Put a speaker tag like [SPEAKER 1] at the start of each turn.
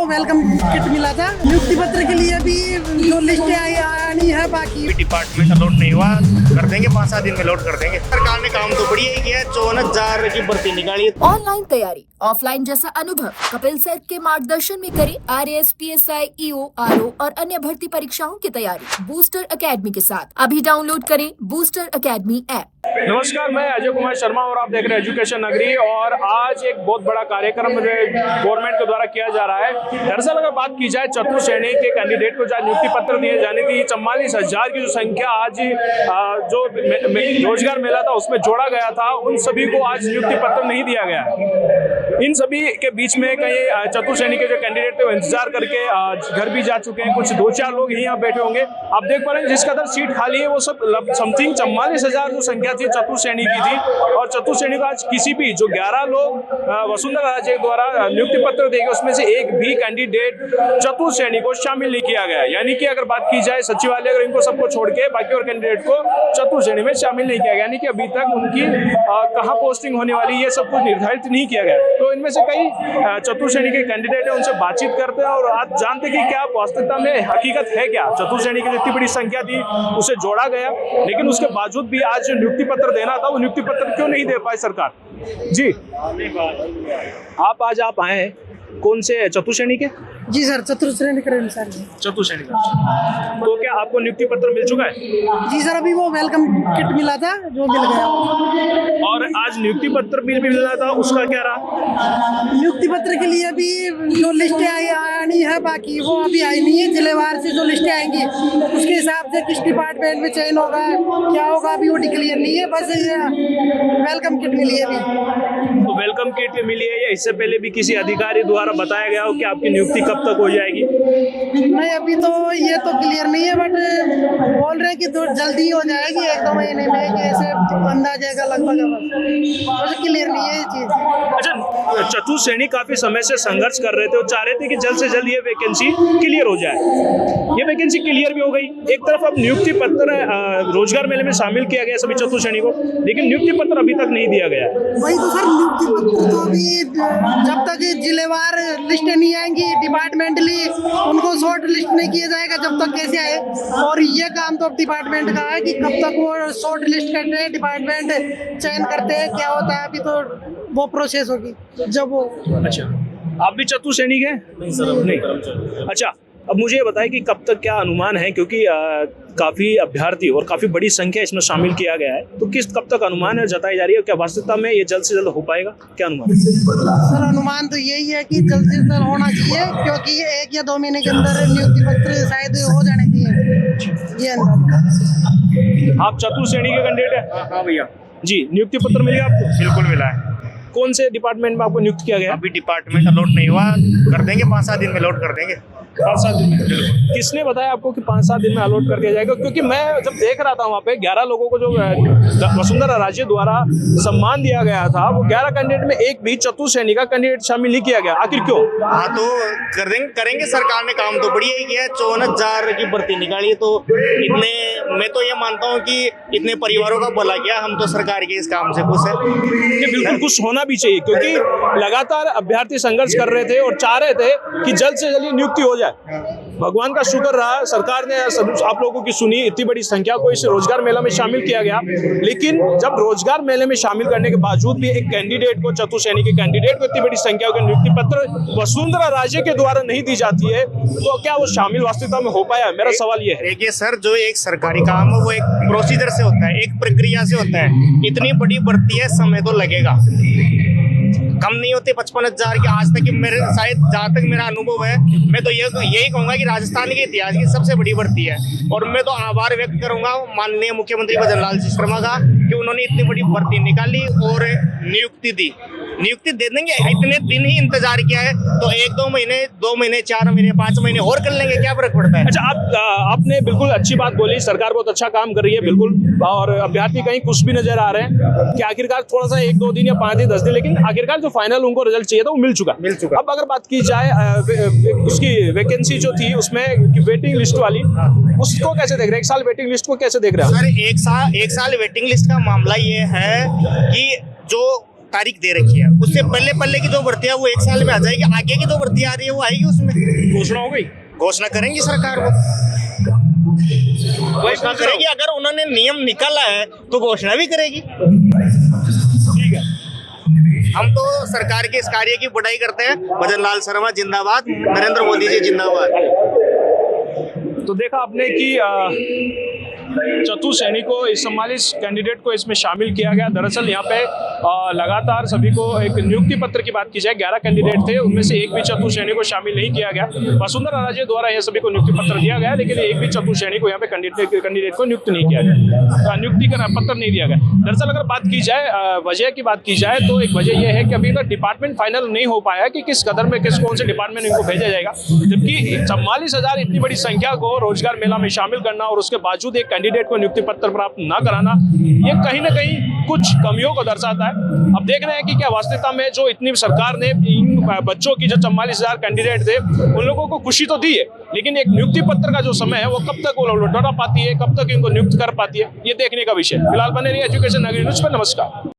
[SPEAKER 1] वो welcome kit मिला था। नियुक्ति पत्र के लिए भी जो लिस्ट आनी है, बाकी
[SPEAKER 2] डिपार्टमेंट अलॉट नहीं हुआ, कर देंगे 5-7 दिन में अलॉट कर देंगे। सरकार ने काम तो बढ़िया ही किया, 54,000 की भर्ती निकाली।
[SPEAKER 3] ऑनलाइन तैयारी, ऑफलाइन जैसा अनुभव कपिल सर के मार्गदर्शन में करें RAS, PSI, EO, RO और अन्य भर्ती परीक्षाओं की तैयारी बूस्टर एकेडमी के साथ। अभी डाउनलोड करें बूस्टर एकेडमी ऐप।
[SPEAKER 4] नमस्कार, मैं अजय कुमार शर्मा और आप देख रहे हैं एजुकेशन नगरी। और आज एक बहुत बड़ा कार्यक्रम गवर्नमेंट के द्वारा किया जा रहा है। दरअसल अगर बात की जाए चतुर्थ श्रेणी के कैंडिडेट को जहाँ नियुक्ति पत्र दिए जाने थी, 44,000 की जो संख्या आज जो रोजगार मेला था उसमें जोड़ा गया था, उन सभी को आज नियुक्ति पत्र नहीं दिया गया। इन सभी के बीच में कई चतुर्थ श्रेणी के जो कैंडिडेट थे वो इंतजार करके घर भी जा चुके हैं। कुछ 2-4 लोग ही यहाँ बैठे होंगे। आप देख पा रहे हैं जिस कदर सीट खाली है वो सब समथिंग 44,000 जो संख्या थी चतुर्थ श्रेणी की थी। और चतुर्थ श्रेणी को आज किसी भी जो 11 लोग वसुंधरा राजे द्वारा नियुक्ति पत्र देंगे उसमें से एक भी कैंडिडेट चतुर्थ श्रेणी को शामिल नहीं किया गया। यानी कि अगर बात की जाए सचिवालय, अगर इनको सबको छोड़ के बाकी और कैंडिडेट को चतुर्थ श्रेणी में शामिल नहीं किया गया, यानी कि अभी तक उनकी कहाँ पोस्टिंग होने वाली ये सब कुछ निर्धारित नहीं किया गया। तो इनमें से कई चतुर्थ श्रेणी के कैंडिडेट है, उनसे बातचीत करते हैं और आज जानते हैं कि क्या वास्तविकता में हकीकत है क्या। चतुर्थ श्रेणी की जितनी बड़ी संख्या थी उसे जोड़ा गया, लेकिन उसके बावजूद भी आज जो नियुक्ति पत्र देना था वो नियुक्ति पत्र क्यों नहीं दे पाई सरकार। जी आप आज आए हैं कौन से चतुर्थ श्रेणी के?
[SPEAKER 1] जी सर, चतुर्थ श्रेणी के अनुसार।
[SPEAKER 4] चतुर्थ श्रेणी का। तो क्या आपको नियुक्ति पत्र मिल चुका है?
[SPEAKER 1] जी सर, अभी वो वेलकम किट मिला था जो मिल गया।
[SPEAKER 4] और आज नियुक्ति पत्र भी मिल रहा था, उसका क्या रहा?
[SPEAKER 1] नियुक्ति पत्र के लिए भी जो लिस्ट आनी है, बाकी वो अभी आई नहीं है। जिलेवार से जो लिस्टें आएंगी उसके हिसाब से किस डिपार्टमेंट में चयन होगा, क्या होगा, अभी वो डिक्लेयर नहीं है। बस ये वेलकम किट मिली है अभी।
[SPEAKER 4] तो वेलकम किट मिली है या इससे पहले भी किसी अधिकारी द्वारा बताया गया हो कि आपकी नियुक्ति कब तक हो जाएगी?
[SPEAKER 1] नहीं, अभी तो ये तो क्लियर नहीं है, बट बोल रहे हैं कि जल्दी हो जाएगी, 1-2 महीने में, ऐसे अंदाजा का लगभग। बस क्लियर नहीं है ये चीज।
[SPEAKER 4] अच्छा, चतुर्थ श्रेणी काफी समय से संघर्ष कर रहे थे और चाह रहे थे कि जल्द से जल्द ये वैकेंसी क्लियर हो जाए। ये वैकेंसी क्लियर भी हो गई। एक तरफ अब नियुक्ति पत्र रोजगार मेले में शामिल किया गया सभी चतुर्थ श्रेणी को, लेकिन नियुक्ति पत्र अभी तक नहीं दिया गया।
[SPEAKER 1] वही तो सर, नियुक्ति पत्र तो अभी जब तक जिलेवार लिस्टें नहीं आएंगी, डिपार्टमेंटली उनको शॉर्ट लिस्ट नहीं किया जाएगा जब तक कैसे आए। और ये काम तो अब डिपार्टमेंट का है कि कब तक वो शॉर्ट लिस्ट करते हैं, डिपार्टमेंट चयन करते हैं, क्या होता है। अभी तो वो प्रोसेस होगी जब वो।
[SPEAKER 4] अच्छा, आप भी चतुर्थ श्रेणी के? नहीं। अच्छा, अब मुझे ये बताएं कि कब तक क्या अनुमान है, क्योंकि काफी अभ्यर्थी और काफी बड़ी संख्या इसमें शामिल किया गया है, तो कब तक अनुमान है जताई जा रही है? क्या वास्तविकता में ये जल्द से जल्द हो पाएगा? क्या अनुमान?
[SPEAKER 1] सर, अनुमान तो यही है कि जल्द से जल्द होना चाहिए, क्योंकि 1 या 2 महीने के अंदर नियुक्ति पत्र शायद हो जाने चाहिए। ये
[SPEAKER 4] आप चतुर्थ श्रेणी के कैंडिडेट है?
[SPEAKER 2] हाँ भैया
[SPEAKER 4] जी, नियुक्ति पत्र मिल गया आपको?
[SPEAKER 2] बिल्कुल मिला है।
[SPEAKER 4] कौन से डिपार्टमेंट में आपको नियुक्त किया गया?
[SPEAKER 2] अभी डिपार्टमेंट अलॉट नहीं हुआ, कर देंगे 5-7 दिन में अलॉट कर देंगे।
[SPEAKER 4] 5-7 दिन में? किसने बताया आपको कि 5-7 दिन में अलॉट कर दिया जाएगा? क्योंकि मैं जब देख रहा था वहाँ पे 11 लोगों को जो वसुंधरा राजे द्वारा सम्मान दिया गया था, वो 11 कैंडिडेट में एक भी चतुर्थ श्रेणी का कैंडिडेट शामिल नहीं किया गया। आखिर क्यों?
[SPEAKER 2] हाँ, तो करेंगे। सरकार ने काम तो बढ़िया ही किया, 54,000 की भर्ती निकाली। तो इतने, मैं तो ये मानता हूँ कि इतने परिवारों का भला किया। हम तो सरकार के इस काम से खुश है।
[SPEAKER 4] बिल्कुल खुश होना भी चाहिए, क्योंकि लगातार अभ्यर्थी संघर्ष कर रहे थे और चाह रहे थे कि जल्द से जल्द नियुक्ति हो जाए। भगवान का शुक्र रहा, सरकार ने आप लोगों की सुनी, इतनी बड़ी संख्या को इस रोजगार मेला में शामिल किया गया। लेकिन जब रोजगार मेले में शामिल करने के बावजूद भी एक कैंडिडेट को, चतुर्थ श्रेणी के कैंडिडेट को इतनी बड़ी संख्या का नियुक्ति पत्र वसुंधरा राजे के द्वारा नहीं दी जाती है, तो क्या वो शामिल वास्तविकता में हो पाया? मेरा सवाल ये है।
[SPEAKER 2] देखिए सर, जो एक सरकारी काम है वो एक प्रोसीजर से होता है, एक प्रक्रिया से होता है। इतनी बड़ी भर्ती है, समय तो लगेगा, कम नहीं होते 55,000 की। आज तक मेरे, शायद जहाँ तक मेरा अनुभव है, मैं तो यही कहूँगा कि राजस्थान के इतिहास की सबसे बड़ी भर्ती है। और मैं तो आभार व्यक्त करूँगा माननीय मुख्यमंत्री भजन लाल जी शर्मा का कि उन्होंने इतनी बड़ी भर्ती निकाली और नियुक्ति दी। नियुक्ति दे देंगे, इतने दिन ही इंतजार किया है, तो 1-2 महीने, 2 महीने, 4 महीने, 5 महीने और कर लेंगे, क्या फर्क पड़ता है।
[SPEAKER 4] अच्छा, आपने बिल्कुल अच्छी बात बोली, सरकार बहुत अच्छा काम कर रही है बिल्कुल, और अभ्यर्थी कहीं खुश भी नजर आ रहे हैं कि आखिरकार थोड़ा सा 1-2 दिन या 5 दिन 10 दिन, लेकिन आखिरकार जो फाइनल उनको रिजल्ट चाहिए था वो मिल चुका। अब अगर बात की जाए उसकी वैकेंसी जो थी उसमें वेटिंग लिस्ट वाली, उसको कैसे देख रहे हैं? 1 साल वेटिंग लिस्ट को कैसे देख रहे हैं?
[SPEAKER 2] सर, एक साल वेटिंग लिस्ट का मामला ये है कि जो तारीख दे रखी है, उससे पहले पहले की दो भर्तियां वो 1 साल में आ जाएगी, आगे की दो भर्तियां आ रही है वो आएगी, उसमें
[SPEAKER 4] घोषणा हो गई।
[SPEAKER 2] घोषणा करेंगी सरकार वो, घोषणा करेगी। अगर उन्होंने नियम निकाला है तो घोषणा भी करेगी।
[SPEAKER 4] ठीक है,
[SPEAKER 2] हम तो सरकार के इस कार्य की बड़ाई करते हैं। भजन लाल शर्मा जिंदाबाद, नरेंद्र मोदी जी जिंदाबाद।
[SPEAKER 4] तो देखा आपने कि चतुर्थ श्रेणी को इस 44 कैंडिडेट को इसमें शामिल किया गया। दरअसल यहाँ पे लगातार सभी को एक नियुक्ति पत्र की बात की जाए, 11 कैंडिडेट थे, उनमें से एक भी चतुर्थ श्रेणी को शामिल नहीं किया गया। वसुंधरा राजे द्वारा यह सभी को नियुक्ति पत्र दिया गया, लेकिन एक भी चतुर्थ श्रेणी को यहाँ पे कैंडिडेट को नियुक्त नहीं किया गया, नियुक्ति का पत्र नहीं दिया गया। दरअसल अगर बात की जाए वजह की बात की जाए तो एक वजह यह है कि अभी तक डिपार्टमेंट फाइनल नहीं हो पाया कि किस कदर में कौन से डिपार्टमेंट इनको भेजा जाएगा, जबकि 44,000 इतनी बड़ी संख्या को रोजगार मेला में शामिल करना और उसके बावजूद एक कैंडिडेट को नियुक्ति पत्र प्राप्त न कराना, ये कहीं ना कहीं कुछ कमियों को दर्शाता है। अब देख रहे हैं कि क्या वास्तविकता में जो इतनी सरकार ने इन बच्चों की जो 44,000 कैंडिडेट थे उन लोगों को खुशी तो दी है, लेकिन एक नियुक्ति पत्र का जो समय है वो कब तक वो लौटा पाती है, कब तक इनको नियुक्त कर पाती है, ये देखने का विषय। फिलहाल बने रहिए एजुकेशन नगरी न्यूज पर। नमस्कार।